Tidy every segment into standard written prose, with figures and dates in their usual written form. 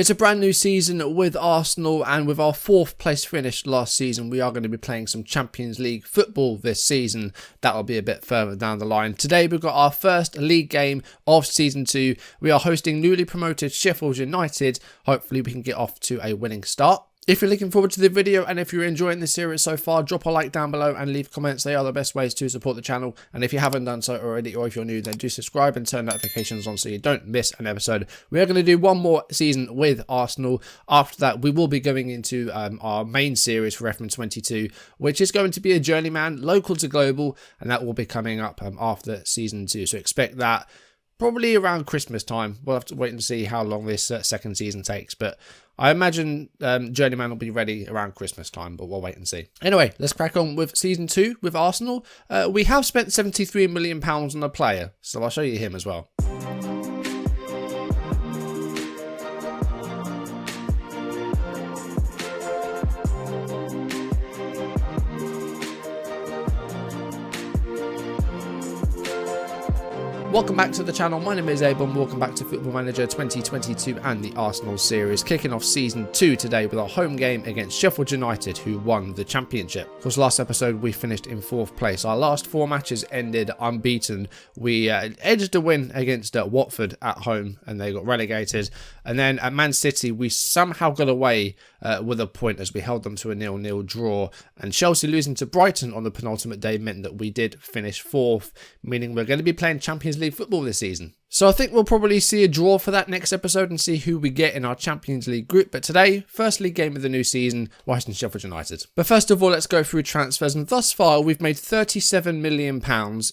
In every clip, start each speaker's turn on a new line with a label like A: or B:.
A: It's a brand new season with Arsenal, and with our 4th place finish last season, we are going to be playing some Champions League football this season. That'll be a bit further down the line. Today we've got our first league game of season 2. We are hosting newly promoted Sheffield United. Hopefully we can get off to a winning start. If you're looking forward to the video and if you're enjoying this series so far, drop a like down below and leave comments. They are the best ways to support the channel. And if you haven't done so already, or if you're new, then do subscribe and turn notifications on so you don't miss an episode. We are going to do one more season with Arsenal. After that, we will be going into our main series for FM22, which is going to be a journeyman, local to global, and that will be coming up after season 2. So expect that probably around Christmas time. We'll have to wait and see how long this second season takes, but I imagine Journeyman will be ready around Christmas time, but we'll wait and see. Anyway, let's crack on with season 2 with Arsenal. We have spent £73 million on a player, so I'll show you him as well. Welcome back to the channel. My name is a-bomb. Welcome back to Football Manager 2022 and the Arsenal series, kicking off season 2 today with our home game against Sheffield United, who won the championship. Of course, last episode we finished in 4th place. Our last 4 matches ended unbeaten. We edged a win against Watford at home and they got relegated. And then at Man City we somehow got away with a point as we held them to a 0-0 draw. And Chelsea losing to Brighton on the penultimate day meant that we did finish 4th, meaning we're going to be playing Champions League football this season. So I think we'll probably see a draw for that next episode and see who we get in our Champions League group. But today, first league game of the new season, Washington Sheffield United. But first of all, let's go through transfers. And thus far, we've made £37 million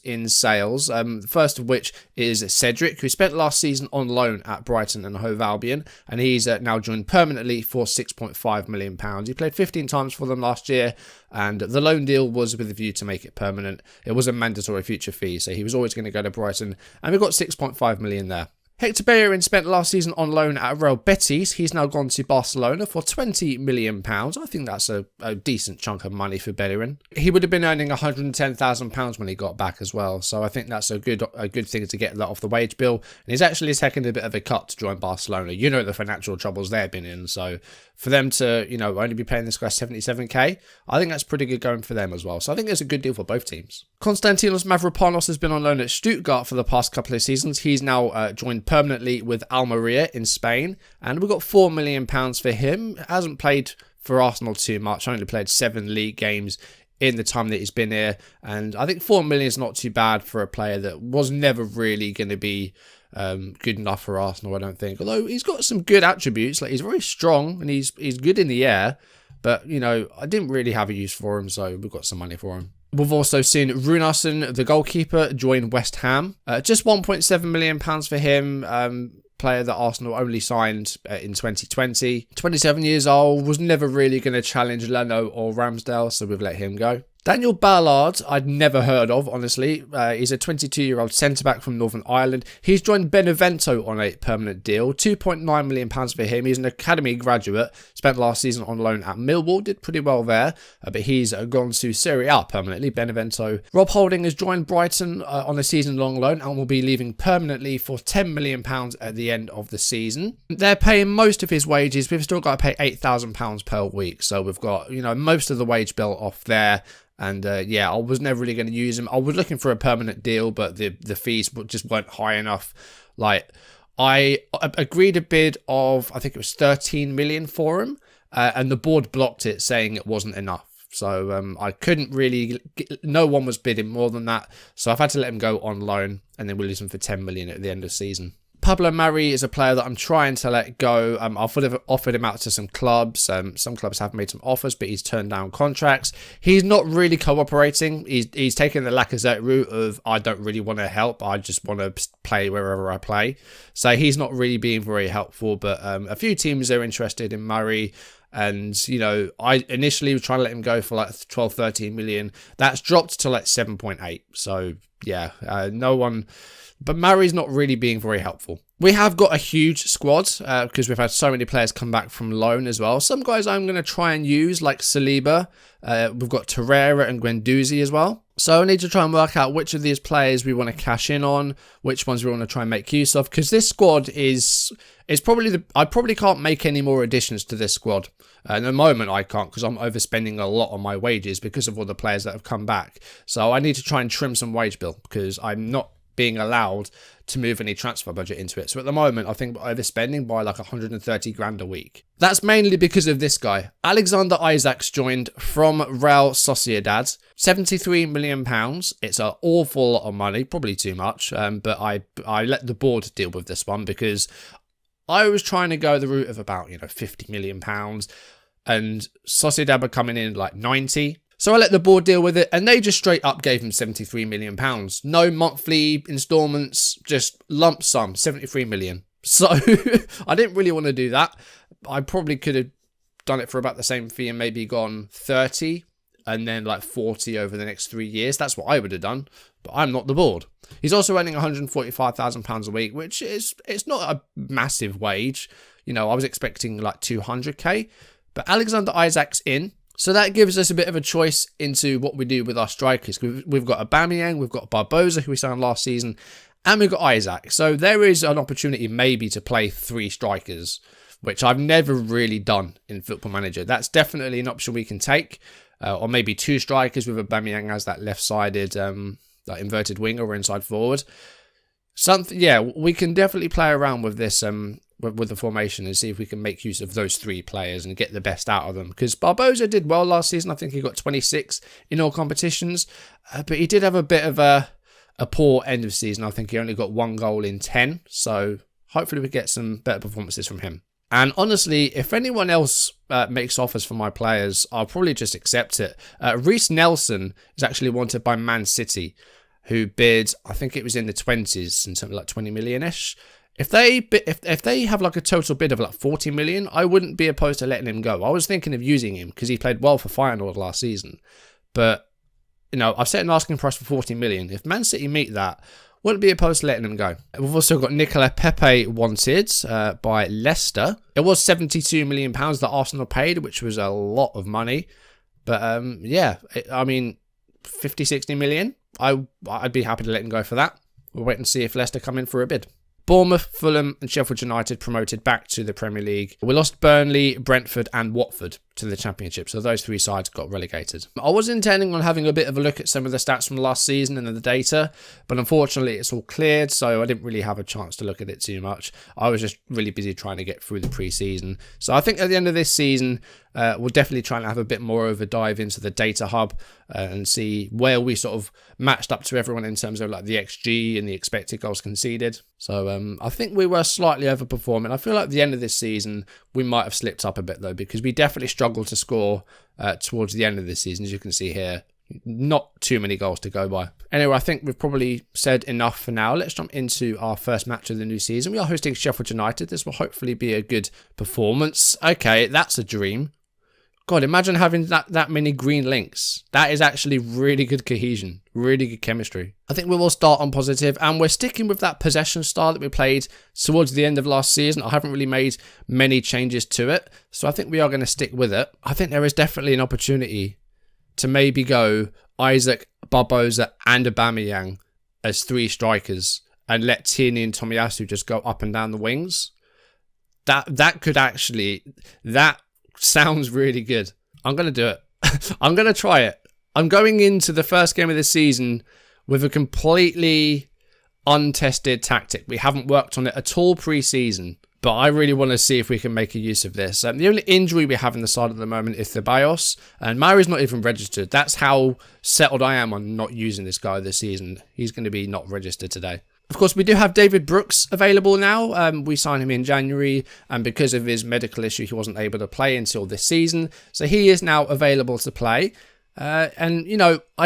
A: in sales. First of which is Cedric, who spent last season on loan at Brighton and Hove Albion. And he's now joined permanently for £6.5 million. He played 15 times for them last year. And the loan deal was with a view to make it permanent. It was a mandatory future fee, so he was always going to go to Brighton. And we got £6.5 million there. Hector Bellerin spent last season on loan at Real Betis. He's now gone to Barcelona for £20 million. I think that's a decent chunk of money for Bellerin. He would have been earning £110,000 when he got back as well. So I think that's a good thing to get that off the wage bill. And he's actually taken a bit of a cut to join Barcelona. You know the financial troubles they've been in. So for them to, only be paying this guy 77k, I think that's pretty good going for them as well. So I think it's a good deal for both teams. Konstantinos Mavropanos has been on loan at Stuttgart for the past couple of seasons. He's now joined permanently with Almeria in Spain, and we've got £4 million for him. Hasn't played for Arsenal too much, only played 7 league games in the time that he's been here, and I think £4 million is not too bad for a player that was never really going to be good enough for Arsenal, I don't think. Although he's got some good attributes, like he's very strong and he's good in the air, but I didn't really have a use for him, so we've got some money for him. We've also seen Runarsson, the goalkeeper, join West Ham. Just £1.7 million for him. Player that Arsenal only signed in 2020. 27 years old, was never really going to challenge Leno or Ramsdale, so we've let him go. Daniel Ballard, I'd never heard of, honestly. He's a 22-year-old centre-back from Northern Ireland. He's joined Benevento on a permanent deal. £2.9 million for him. He's an academy graduate. Spent last season on loan at Millwall. Did pretty well there. But he's gone to Serie A permanently, Benevento. Rob Holding has joined Brighton on a season-long loan and will be leaving permanently for £10 million at the end of the season. They're paying most of his wages. We've still got to pay £8,000 per week. So we've got, most of the wage bill off there. And yeah, I was never really going to use him. I was looking for a permanent deal, but the fees just weren't high enough. Like, I agreed a bid of, I think it was 13 million for him, and the board blocked it, saying it wasn't enough. So I couldn't really, no one was bidding more than that. So I've had to let him go on loan, and then we'll lose him for 10 million at the end of the season. Pablo Mari is a player that I'm trying to let go. I've offered him out to some clubs. Some clubs have made some offers, but he's turned down contracts. He's not really cooperating. He's taken the Lacazette route of, I don't really want to help. I just want to play wherever I play. So he's not really being very helpful, but a few teams are interested in Murray. And, I initially was trying to let him go for like 12, 13 million. That's dropped to like 7.8. So, yeah, no one... But Murray's not really being very helpful. We have got a huge squad because we've had so many players come back from loan as well. Some guys I'm going to try and use, like Saliba. We've got Torreira and Guendouzi as well. So I need to try and work out which of these players we want to cash in on, which ones we want to try and make use of, because this squad is probably I probably can't make any more additions to this squad. At the moment I can't, because I'm overspending a lot on my wages because of all the players that have come back. So I need to try and trim some wage bill because I'm not being allowed to move any transfer budget into it. So at the moment, I think we're overspending by like 130 grand a week. That's mainly because of this guy. Alexander Isaacs joined from Real Sociedad. £73 million. It's an awful lot of money, probably too much, but I let the board deal with this one because I was trying to go the route of about, £50 million, and Sociedad were coming in like 90. So I let the board deal with it, and they just straight up gave him £73 million. No monthly installments, just lump sum, £73 million. So I didn't really want to do that. I probably could have done it for about the same fee and maybe gone 30 and then like 40 over the next 3 years. That's what I would have done, but I'm not the board. He's also earning £145,000 a week, which it's not a massive wage. I was expecting like 200k, but Alexander Isaacs in. So that gives us a bit of a choice into what we do with our strikers. We've got Aubameyang, we've got Barbosa, who we signed last season, and we've got Isaac. So there is an opportunity maybe to play 3 strikers, which I've never really done in Football Manager. That's definitely an option we can take. Or maybe 2 strikers with Aubameyang as that left-sided like inverted winger or inside forward. We can definitely play around with this with the formation and see if we can make use of those 3 players and get the best out of them. Because Barbosa did well last season. I think he got 26 in all competitions. But he did have a bit of a poor end of season. I think he only got 1 goal in 10. So hopefully we get some better performances from him. And honestly, if anyone else makes offers for my players, I'll probably just accept it. Reece Nelson is actually wanted by Man City, who bid, I think it was in the 20s, and something like 20 million-ish. If they have like a total bid of like 40 million, I wouldn't be opposed to letting him go. I was thinking of using him because he played well for Feyenoord last season. But, I've set an asking price for 40 million. If Man City meet that, wouldn't be opposed to letting him go. We've also got Nicola Pepe wanted by Leicester. It was £72 million that Arsenal paid, which was a lot of money. But 50, 60 million, I'd be happy to let him go for that. We'll wait and see if Leicester come in for a bid. Bournemouth, Fulham and Sheffield United promoted back to the Premier League. We lost Burnley, Brentford and Watford to the Championship, so those 3 sides got relegated. I was intending on having a bit of a look at some of the stats from last season and the data, but unfortunately it's all cleared, so I didn't really have a chance to look at it too much. I was just really busy trying to get through the pre-season. So I think at the end of this season, we'll definitely try and have a bit more of a dive into the data hub and see where we sort of matched up to everyone in terms of like the XG and the expected goals conceded. So I think we were slightly overperforming. I feel like at the end of this season, we might have slipped up a bit though, because we definitely struggled to score towards the end of this season, as you can see here. Not too many goals to go by. Anyway, I think we've probably said enough for now. Let's jump into our first match of the new season. We are hosting Sheffield United. This will hopefully be a good performance. Okay, that's a dream. God, imagine having that many green links. That is actually really good cohesion, really good chemistry. I think we will start on positive, and we're sticking with that possession style that we played towards the end of last season. I haven't really made many changes to it, so I think we are going to stick with it. I think there is definitely an opportunity to maybe go Isaac, Barbosa and Aubameyang as 3 strikers and let Tierney and Tomiyasu just go up and down the wings. That could actually... That sounds really good. I'm going to do it. I'm going to try it. I'm going into the first game of the season with a completely untested tactic. We haven't worked on it at all pre-season, but I really want to see if we can make a use of this. The only injury we have in the side at the moment is Ceballos, and Mari's not even registered. That's how settled I am on not using this guy this season. He's going to be not registered today. Of course, we do have David Brooks available now. We signed him in January, and because of his medical issue, he wasn't able to play until this season. So he is now available to play. I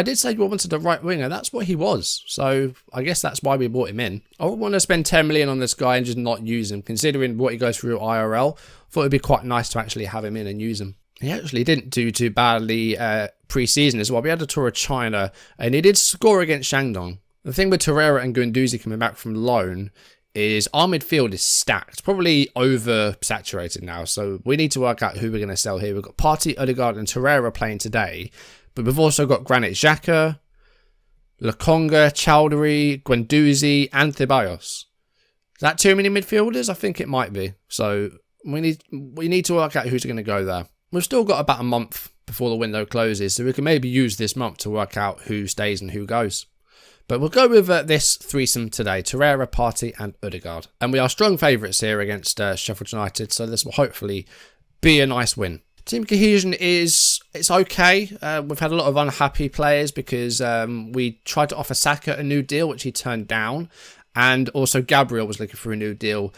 A: did say we wanted a right winger. That's what he was. So I guess that's why we brought him in. I wouldn't want to spend 10 million on this guy and just not use him, considering what he goes through IRL. Thought it'd be quite nice to actually have him in and use him. He actually didn't do too badly pre-season as well. We had a tour of China, and he did score against Shandong. The thing with Torreira and Guendouzi coming back from loan is our midfield is stacked, probably oversaturated now. So we need to work out who we're going to sell here. We've got Partey, Odegaard and Torreira playing today, but we've also got Granit Xhaka, Lokonga, Chowdhury, Guendouzi and Ceballos. Is that too many midfielders? I think it might be. So we need to work out who's going to go there. We've still got about a month before the window closes, so we can maybe use this month to work out who stays and who goes. But we'll go with this threesome today, Torreira, Partey and Odegaard. And we are strong favourites here against Sheffield United, so this will hopefully be a nice win. Team cohesion it's okay. We've had a lot of unhappy players because we tried to offer Saka a new deal, which he turned down. And also Gabriel was looking for a new deal.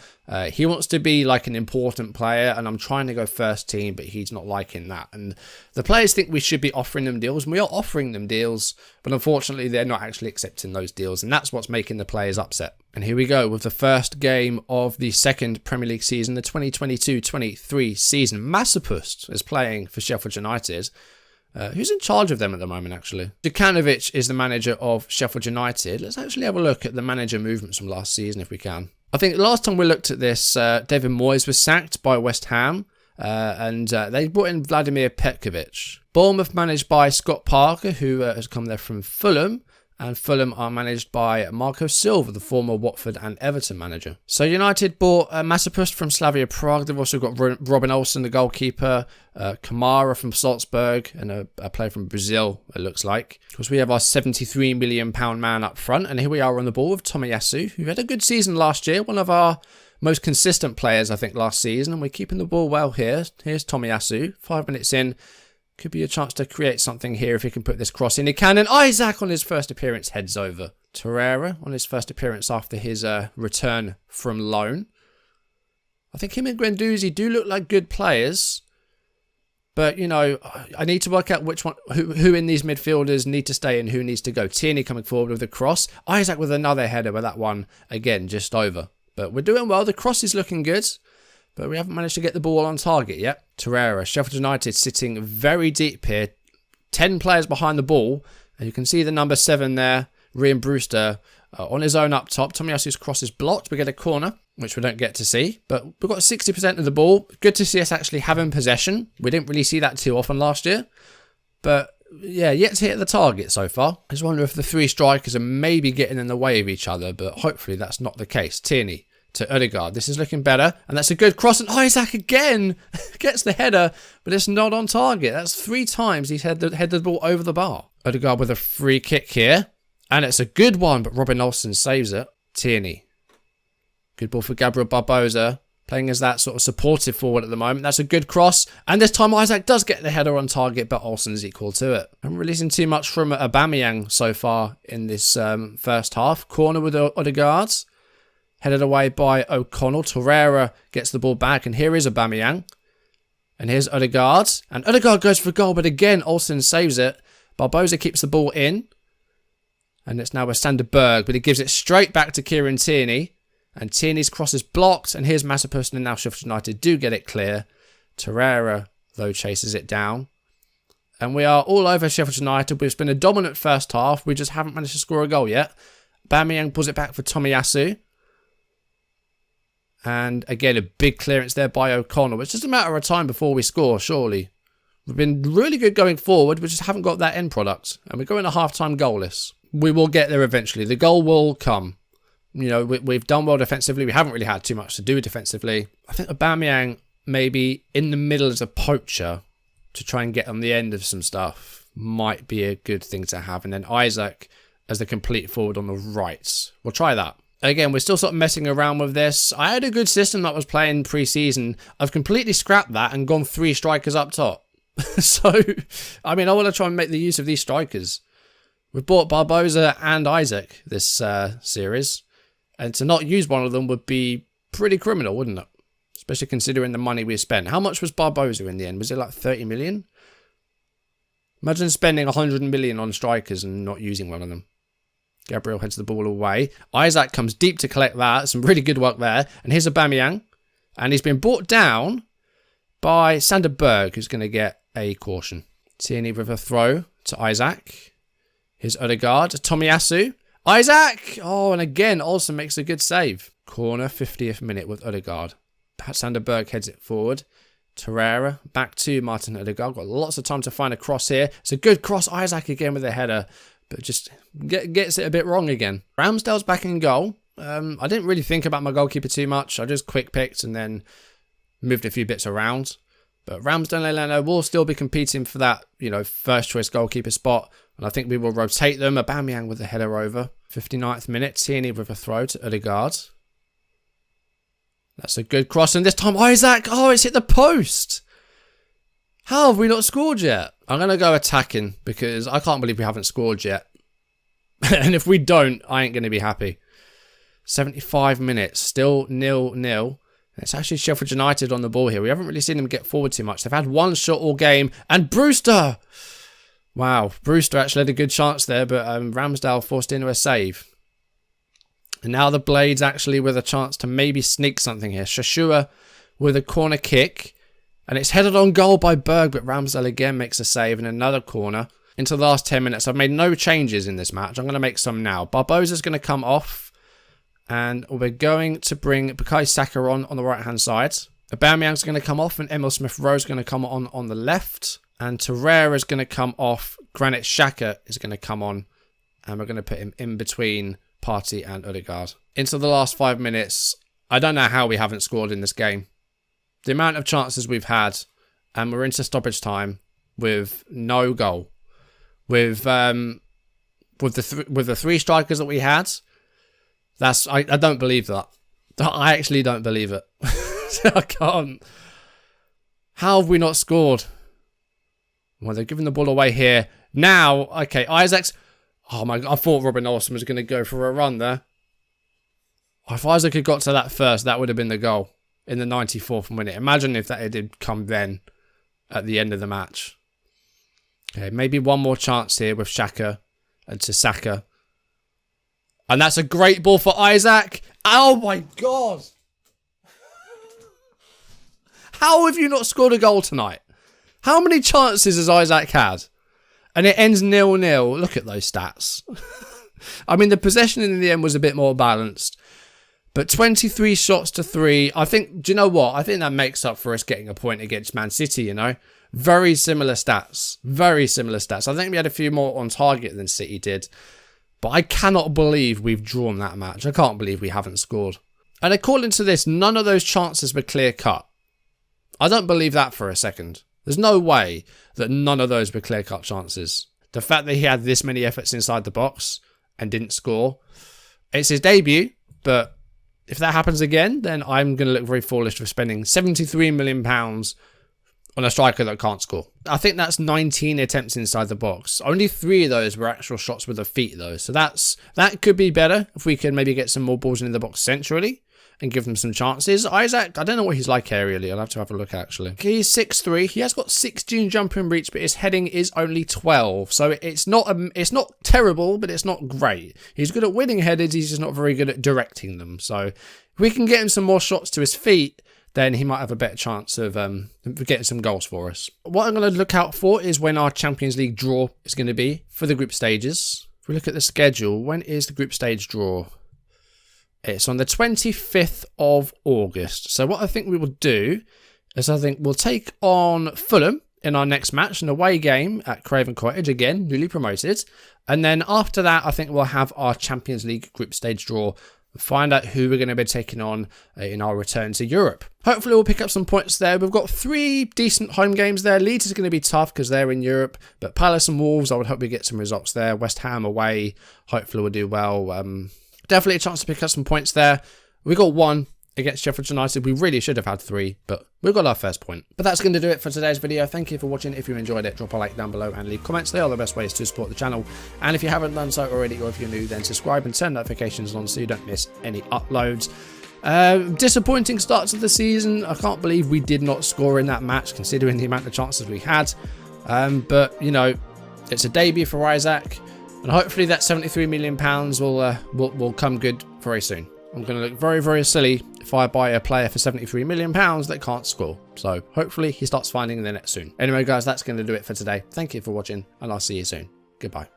A: He wants to be like an important player, and I'm trying to go first team, but he's not liking that. And the players think we should be offering them deals, and we are offering them deals, but unfortunately they're not actually accepting those deals, and that's what's making the players upset. And here we go with the first game of the second Premier League season, the 2022-23 season. Masopust is playing for Sheffield United. Who's in charge of them at the moment, actually? Djukanovic is the manager of Sheffield United. Let's actually have a look at the manager movements from last season, if we can. I think last time we looked at this, David Moyes was sacked by West Ham, and they brought in Vladimir Petkovic. Bournemouth managed by Scott Parker, who has come there from Fulham, and Fulham are managed by Marco Silva, the former Watford and Everton manager. So United bought Masopust from Slavia Prague. They've also got Robin Olsen, the goalkeeper, Kamara from Salzburg, and a player from Brazil, it looks like. Of course, we have our £73 million man up front, and here we are on the ball with Tomiyasu, who had a good season last year, one of our most consistent players, I think, last season, and we're keeping the ball well here. Here's Tomiyasu, 5 minutes in. Could be a chance to create something here if he can put this cross in. He can, and Isaac on his first appearance heads over. Torreira on his first appearance after his return from loan. I think him and Guendouzi do look like good players. But, you know, I need to work out which one, who in these midfielders need to stay and who needs to go. Tierney coming forward with a cross. Isaac with another header, but that one, again, just over. But we're doing well. The cross is looking good. But we haven't managed to get the ball on target yet. Torreira, Sheffield United sitting very deep here. 10 players behind the ball. And you can see the number 7 there, Ryan Brewster, on his own up top. Tomiyasu's cross is blocked. We get a corner, which we don't get to see. But we've got 60% of the ball. Good to see us actually having possession. We didn't really see that too often last year. But yeah, yet to hit the target so far. I just wonder if the 3 strikers are maybe getting in the way of each other. But hopefully that's not the case. Tierney to Odegaard. This is looking better, and that's a good cross, and Isaac again gets the header, but it's not on target. That's 3 times he's headed the ball over the bar. Odegaard with a free kick here, and it's a good one, but Robin Olsen saves it. Tierney. Good ball for Gabriel Barbosa, playing as that sort of supportive forward at the moment. That's a good cross, and this time Isaac does get the header on target, but Olsen's equal to it. I'm releasing too much from Aubameyang so far in this first half. Corner with Odegaard. Headed away by O'Connell. Torreira gets the ball back, and here is Aubameyang. And here's Odegaard. And Odegaard goes for a goal, but again, Olsen saves it. Barbosa keeps the ball in. And it's now with Sander Berg, but he gives it straight back to Kieran Tierney. And Tierney's cross is blocked, and here's Masopust, and now Sheffield United do get it clear. Torreira, though, chases it down. And we are all over Sheffield United. It's been a dominant first half. We just haven't managed to score a goal yet. Aubameyang pulls it back for Tomiyasu. And again, a big clearance there by O'Connell. It's just a matter of time before we score, surely. We've been really good going forward. We just haven't got that end product. And we're going a half-time goalless. We will get there eventually. The goal will come. You know, we've done well defensively. We haven't really had too much to do defensively. I think Aubameyang maybe in the middle as a poacher to try and get on the end of some stuff might be a good thing to have. And then Isaac as the complete forward on the right. We'll try that. Again, we're still sort of messing around with this. I had a good system that was playing pre-season. I've completely scrapped that and gone 3 strikers up top. So, I mean, I want to try and make the use of these strikers. We've bought Barbosa and Isaac this series. And to not use one of them would be pretty criminal, wouldn't it? Especially considering the money we spent. How much was Barbosa in the end? Was it like 30 million? Imagine spending 100 million on strikers and not using one of them. Gabriel heads the ball away. Isaac comes deep to collect that. Some really good work there. And here's Aubameyang. And he's been brought down by Sander Berg, who's going to get a caution. Tierney with a throw to Isaac. Here's Odegaard. Tomiyasu. Isaac! Oh, and again, Olsen makes a good save. Corner, 50th minute with Odegaard. Sander Berg heads it forward. Torreira, back to Martin Odegaard. Got lots of time to find a cross here. It's a good cross. Isaac again with a header, but just gets it a bit wrong again. Ramsdale's back in goal. I didn't really think about my goalkeeper too much. I just quick picked and then moved a few bits around. But Ramsdale and Leno will still be competing for that, first choice goalkeeper spot. And I think we will rotate them. Aubameyang with a header over. 59th minute. Tierney with a throw to Odegaard. That's a good cross. And this time Isaac. Oh, it's hit the post. How have we not scored yet? I'm going to go attacking because I can't believe we haven't scored yet. And if we don't, I ain't going to be happy. 75 minutes. Still 0-0. It's actually Sheffield United on the ball here. We haven't really seen them get forward too much. They've had one shot all game. And Brewster! Wow, Brewster actually had a good chance there, but Ramsdale forced into a save. And now the Blades actually with a chance to maybe sneak something here. Shashua with a corner kick. And it's headed on goal by Berg, but Ramsdale again makes a save and another corner. Into the last 10 minutes, I've made no changes in this match. I'm going to make some now. Barbosa's going to come off. And we're going to bring Bukayo Saka on the right-hand side. Aubameyang's going to come off and Emil Smith-Rowe's going to come on the left. And Torreira is going to come off. Granit Xhaka is going to come on. And we're going to put him in between Partey and Odegaard. Into the last 5 minutes. I don't know how we haven't scored in this game. The amount of chances we've had. And we're into stoppage time with no goal. With the three strikers that we had. I don't believe that. I actually don't believe it. I can't. How have we not scored? Well, they're giving the ball away here. Now, okay, Isaac's... Oh my God, I thought Robin Olsen was going to go for a run there. If Isaac had got to that first, that would have been the goal in the 94th minute. Imagine if that did come then at the end of the match. Okay, maybe one more chance here with Xhaka and to Saka. And that's a great ball for Isaac. Oh my God. How have you not scored a goal tonight? How many chances has Isaac had? And it ends 0-0. Look at those stats. I mean, the possession in the end was a bit more balanced. But 23 shots to 3. I think, do you know what? I think that makes up for us getting a point against Man City, Very similar stats. Very similar stats. I think we had a few more on target than City did. But I cannot believe we've drawn that match. I can't believe we haven't scored. And according to this, none of those chances were clear cut. I don't believe that for a second. There's no way that none of those were clear cut chances. The fact that he had this many efforts inside the box and didn't score. It's his debut, but if that happens again, then I'm going to look very foolish for spending £73 million on a striker that can't score. I think that's 19 attempts inside the box. Only 3 of those were actual shots with the feet though. So that could be better if we can maybe get some more balls in the box centrally and give them some chances. Isaac, I don't know what he's like aerially. I'll have to have a look actually. He's 6'3". He has got 16 jumping reach, but his heading is only 12. So it's not terrible, but it's not great. He's good at winning headers. He's just not very good at directing them. So if we can get him some more shots to his feet, then he might have a better chance of getting some goals for us. What I'm going to look out for is when our Champions League draw is going to be for the group stages. If we look at the schedule, when is the group stage draw? It's on the 25th of August. So what I think we will do is I think we'll take on Fulham in our next match, an away game at Craven Cottage, again, newly promoted. And then after that, I think we'll have our Champions League group stage draw, find out who we're going to be taking on in our return to Europe. Hopefully we'll pick up some points there. We've got 3 decent home games there. Leeds is going to be tough because they're in Europe, but Palace and Wolves, I would hope we get some results there. West Ham away, hopefully we'll do well. Definitely a chance to pick up some points there. We got 1 against Sheffield United. We really should have had 3, but we've got our first point. But that's going to do it for today's video. Thank you for watching. If you enjoyed it, drop a like down below and leave comments. They are the best ways to support the channel. And if you haven't done so already, or if you're new, then subscribe and turn notifications on so you don't miss any uploads. Disappointing start to the season. I can't believe we did not score in that match, considering the amount of chances we had. But, it's a debut for Isaac. And hopefully that £73 million will come good very soon. I'm going to look very, very silly if I buy a player for £73 million that can't score. So hopefully he starts finding the net soon. Anyway, guys, that's going to do it for today. Thank you for watching, and I'll see you soon. Goodbye.